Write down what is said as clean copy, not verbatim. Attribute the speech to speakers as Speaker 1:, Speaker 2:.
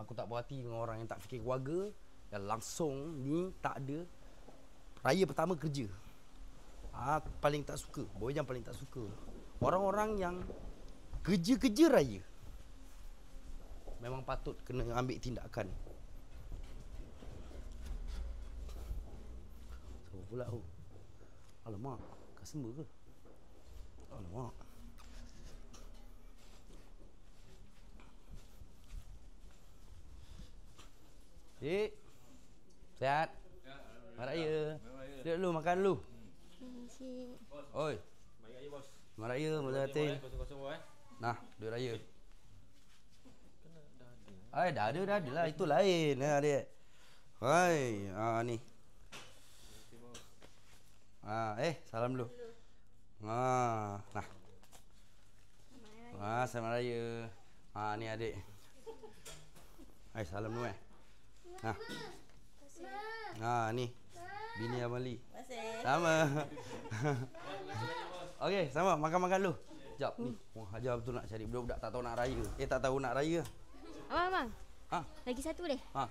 Speaker 1: Aku tak puas hati dengan orang yang tak fikir keluarga, yang langsung ni tak ada. Raya pertama kerja. Aku paling tak suka. Boyang paling tak suka orang-orang yang kerja-kerja raya. Memang patut kena ambil tindakan. Siapa pula tu? Alamak, customer ke? Alamak. Dik, sihat? Selamat Raya. Duduk dulu, makan dulu. Oi.
Speaker 2: Selamat Raya, bos.
Speaker 1: Selamat Raya, Mazal Hatin.
Speaker 2: Kosong-kosong, bos.
Speaker 1: Nah, duit raya. Dah ada lah. Itu lain. Adik. Hai, ni. Salam dulu. Nah. Selamat Raya. Ni adik. Hai, salam dulu ni. Bini Amali. Sama. Okey, sama makan-makan dulu. Sekejap ni. Wah, Hajar betul nak cari budak-budak tak tahu nak raya. Tak tahu nak raya.
Speaker 3: Abang.
Speaker 1: Ha?
Speaker 3: Lagi satu boleh?
Speaker 1: Ha.